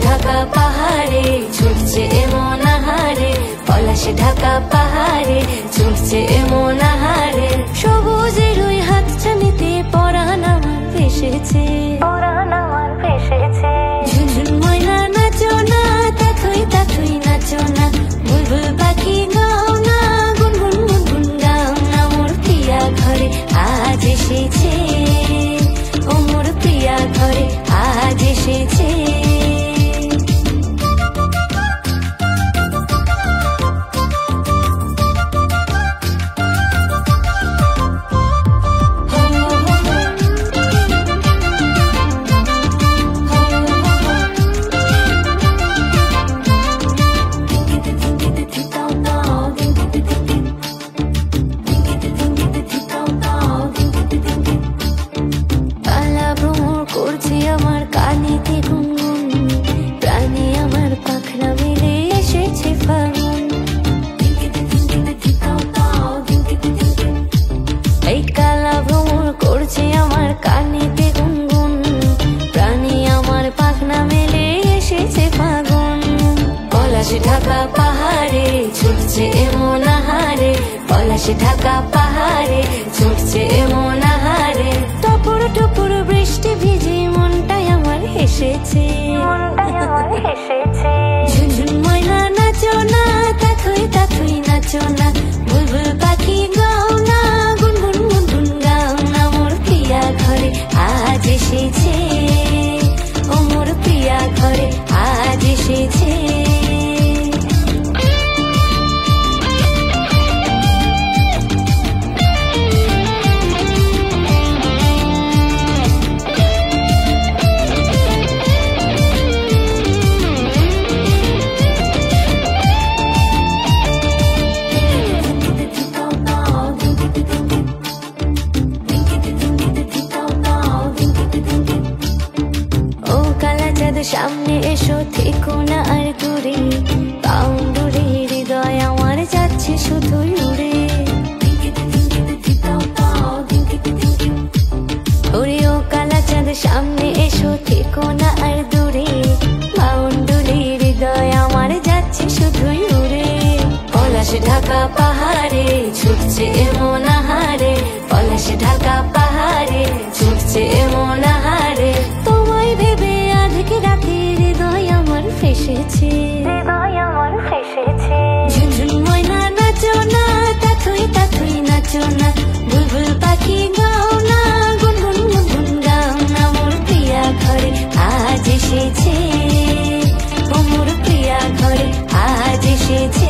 ঢাকা পাহাড়ে ছুটছে এমন আহারে, পলাশে ঢাকা পাহাড়ে ছুটছে এমন আহারে। সবুজের ওই হাতছানিতে পরাণ আমার ভেসেছে, পরাণ আমার ভেসেছে। ঝুনঝুন ময়না নাচো না, তাথই তাথই নাচো না, বুলবুল পাখি গাও না, গুনগুন গুনগুন গাও না। মোর প্রিয়া ঘরে আজ এসেছে, ও মোর প্রিয়া ঘরে আজ এসেছে। আমার কানেতে গুনগুন, প্রাণে আমার পাখনা মেলে এসেছে ফাগুন। এই কালা ভ্রমর করছে আমার কানেতে গুনগুন, প্রাণে আমার পাখনা মেলে এসেছে ফাগুন। পলাশে ঢাকা পাহাড়ে ছুটছে এমন আহারে, পলাশে ঢাকা পাহাড়ে ছুটছে এমন আহারে। টপুর টপুর বৃষ্টি ভিজে মনটাই আমার হেসেছে, মনটাই আমার হেসেছে। ঝুনঝুন ময়না নাচো না, তাথই তাথই নাচো না, বুলবুল পাখি গাও না, গুনগুন গুনগুন গাও না। মোর প্রিয়া ঘরে আজ এসেছে, ও মোর প্রিয়া ঘরে আজ এসেছে। সামনে এসো, থেকো না আর দূরে, পাউন্ডুরে হৃদয় আমার যাচ্ছে শুধুই উড়ে। ওরে ও কালা চাঁদ সামনে এসো, থেকো না আর দূরে, পাউন্ডুরে হৃদয় আমার যাচ্ছে শুধুই উড়ে। পলাশে ঢাকা পাহাড়ে ছুটছে এমন আহারে, পলাশে ঢাকা পাহাড়ে ছুটছে এমন আহারে। তোমায় ভেবে আজকে রাতে হৃদয় আমার ফেসেছে, হৃদয় আমার ফেসেছে। ঝুনঝুন ময়না নাচো না, তাথই তাথই নাচো না, বুলবুল পাখি গাও না, গুনগুন গুনগুন গাও না। মোর প্রিয়া ঘরে আজ এসেছে, ও মোর প্রিয়া ঘরে আজ এসেছে।